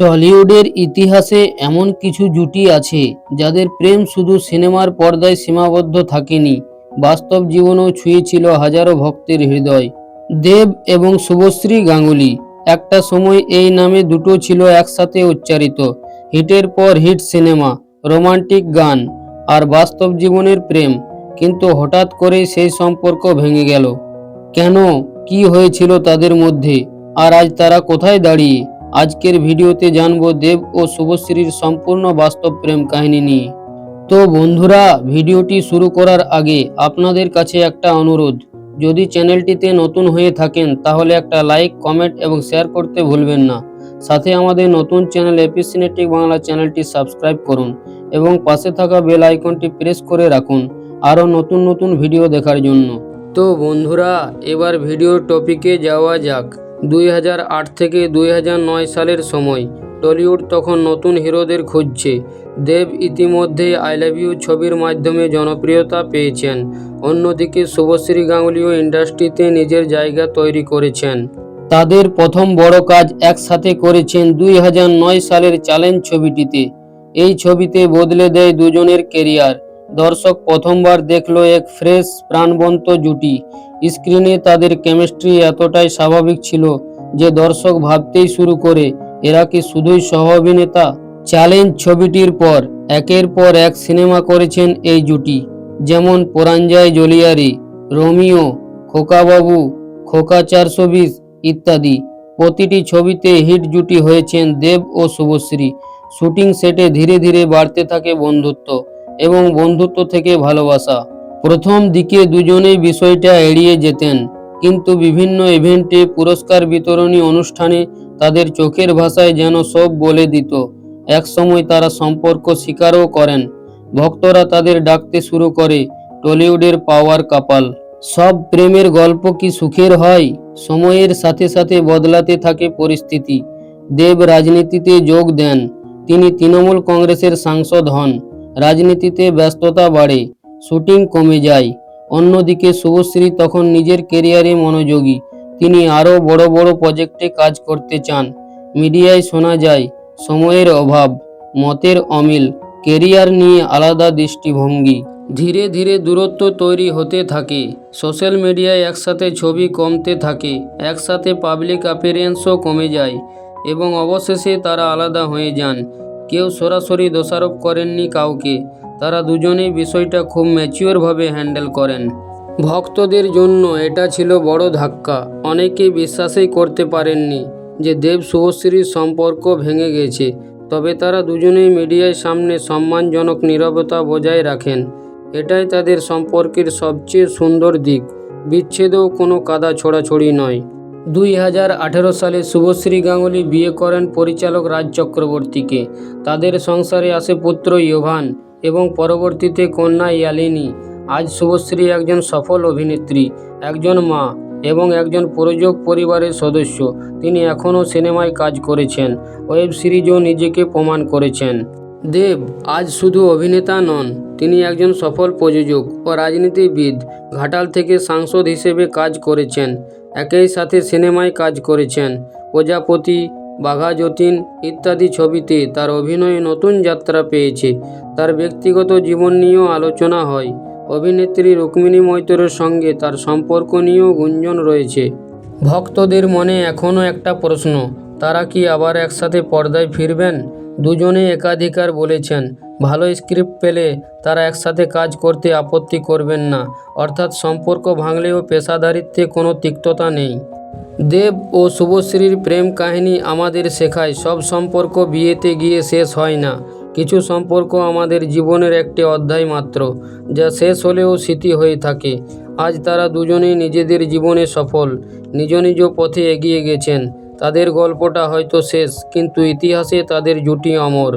টলিউডের ইতিহাসে এমন কিছু জুটি আছে যাদের প্রেম শুধু সিনেমার পর্দায় সীমাবদ্ধ থাকেনি, বাস্তব জীবনেও ছুঁয়েছিল হাজারো ভক্তের হৃদয়। দেব এবং শুভশ্রী গাঙ্গুলি, একটা সময় এই নামে দুটো ছিল একসাথে উচ্চারিত। হিটের পর হিট সিনেমা, রোমান্টিক গান আর বাস্তব জীবনের প্রেম, কিন্তু হঠাৎ করেই সেই সম্পর্ক ভেঙে গেল। কেন, কি হয়েছিল তাদের মধ্যে, আর আজ তারা কোথায় দাঁড়িয়ে? আজকের ভিডিওতে জানবো দেব ও শুভশ্রীর সম্পূর্ণ বাস্তব প্রেম কাহিনী নিয়ে। তো বন্ধুরা, ভিডিওটি শুরু করার আগে আপনাদের কাছে একটা অনুরোধ, যদি চ্যানেলটিতে নতুন হয়ে থাকেন তাহলে একটা লাইক, কমেন্ট এবং শেয়ার করতে ভুলবেন না। সাথে আমাদের নতুন চ্যানেল এপি সিনেটিক বাংলা চ্যানেলটি সাবস্ক্রাইব করুন এবং পাশে থাকা বেল আইকনটি প্রেস করে রাখুন আরও নতুন নতুন ভিডিও দেখার জন্য। তো বন্ধুরা, এবার ভিডিওর টপিকে যাওয়া যাক। 2008 থেকে 2009 সালের সময় টলিউড তখন নতুন হিরোদের খুঁজছে। দেব ইতিমধ্যেই আই লাভ ইউ ছবির মাধ্যমে জনপ্রিয়তা পেয়েছেন। অন্যদিকে শুভশ্রী গাঙ্গুলিও ইন্ডাস্ট্রিতে নিজের জায়গা তৈরি করেছেন। তাদের প্রথম বড় কাজ একসাথে করেছেন 2009 সালের চ্যালেঞ্জ ছবিটিতে। এই ছবিতে বদলে দেয় দুজনের কেরিয়ার। দর্শক প্রথমবার দেখলো এক ফ্রেশ, প্রাণবন্ত জুটি। স্ক্রিনে তাদের কেমিস্ট্রি এতটাই স্বাভাবিক ছিল যে দর্শক ভাবতেই শুরু করে, এরা কি শুধুই সহ অভিনেতা? চ্যালেঞ্জ ছবিটির পর একের পর এক সিনেমা করেছেন এই জুটি, যেমন পরাঞ্জয় জ্বলিয়ারি, রোমিও, খোকাবাবু, খোকা 420 ইত্যাদি। প্রতিটি ছবিতে হিট জুটি হয়েছেন দেব ও শুভশ্রী। শুটিং সেটে ধীরে ধীরে বাড়তে থাকে বন্ধুত্ব, এবং বন্ধুত্ব থেকে ভালোবাসা। প্রথম দিকে দুজনেই বিষয়টা এড়িয়ে যেতেন, কিন্তু বিভিন্ন ইভেন্টে, পুরস্কার বিতরণী অনুষ্ঠানে তাদের চোখের ভাষায় যেন সব বলে দিত। একসময় তারা সম্পর্ক স্বীকারও করেন। ভক্তরা তাদের ডাকতে শুরু করে টলিউডের পাওয়ার কাপল। সব প্রেমের গল্প কি সুখের হয়? সময়ের সাথে সাথে বদলাতে থাকে পরিস্থিতি। দেব রাজনীতিতে যোগ দেন, তিনি তৃণমূল কংগ্রেসের সাংসদ হন। রাজনীতিতে ব্যস্ততা বাড়ে, শুটিং কমে যায়। অন্যদিকে শুভশ্রী তখন নিজের কেরিয়ারে মনোযোগী, তিনি আরও বড় বড় প্রজেক্টে কাজ করতে চান। মিডিয়ায় শোনা যায় সময়ের অভাব, মতের অমিল, কেরিয়ার নিয়ে আলাদা দৃষ্টিভঙ্গি। ধীরে ধীরে দূরত্ব তৈরি হতে থাকে। সোশ্যাল মিডিয়ায় একসাথে ছবি কমতে থাকে, একসাথে পাবলিক অ্যাপিয়ারেন্সও কমে যায়, এবং অবশেষে তারা আলাদা হয়ে যান। কেউ সরাসরি দোষারোপ করেননি কাউকে, তারা দুজনেই বিষয়টা খুব ম্যাচিওরভাবে হ্যান্ডেল করেন। ভক্তদের জন্য এটা ছিল বড় ধাক্কা। অনেকে বিশ্বাসই করতে পারেননি যে দেব শুভশ্রীর সম্পর্ক ভেঙে গেছে, তবে তারা দুজনেই মিডিয়ার সামনে সম্মানজনক নীরবতা বজায় রাখেন। এটাই তাদের সম্পর্কের সবচেয়ে সুন্দর দিক। বিচ্ছেদও কোনো কাদা ছোড়াছড়ি নয়। 2018 সালে শুভশ্রী গাঙ্গুলি বিয়ে করেন পরিচালক রাজ চক্রবর্তীকে। তাদের সংসারে আসে পুত্র ইয়োভান এবং পরবর্তীতে কন্যা ইয়ালিনী। আজ শুভশ্রী একজন সফল অভিনেত্রী, একজন মা এবং একজন প্রযোজক পরিবারের সদস্য। তিনি এখনও সিনেমায় কাজ করেছেন, ওয়েব সিরিজও নিজেকে প্রমাণ করেছেন। দেব আজ শুধু অভিনেতা নন, তিনি একজন সফল প্রযোজক ও রাজনীতিবিদ। ঘাটাল থেকে সাংসদ হিসেবে কাজ করেছেন, একই সাথে সিনেমায় কাজ করেছেন। প্রজাপতি, বাঘা যতীন ইত্যাদি ছবিতে তার অভিনয়ে নতুন যাত্রা পেয়েছে। তার ব্যক্তিগত জীবন নিয়েও আলোচনা হয়। অভিনেত্রী রুক্মিণী মৈত্রের সঙ্গে তার সম্পর্ক নিয়েও গুঞ্জন রয়েছে। ভক্তদের মনে এখনও একটা প্রশ্ন, তারা কি আবার একসাথে পর্দায় ফিরবেন? দুজনে একাধিকার বলেছেন ভালো স্ক্রিপ্ট পেলে তারা একসাথে কাজ করতে আপত্তি করবেন না, অর্থাৎ সম্পর্ক ভাঙলেও পেশাদারিত্বে কোনো তিক্ততা নেই। দেব ও শুভশ্রীর প্রেম কাহিনী আমাদের শেখায় সব সম্পর্ক বিয়েতে গিয়ে শেষ হয় না। কিছু সম্পর্ক আমাদের জীবনের একটি অধ্যায় মাত্র, যা শেষ হলেও স্মৃতি হয়ে থাকে। আজ তারা দুজনেই নিজেদের জীবনে সফল, নিজ নিজ পথে এগিয়ে গেছেন। তাদের গল্পটা হয়তো শেষ, কিন্তু ইতিহাসে তাদের জুটি অমর।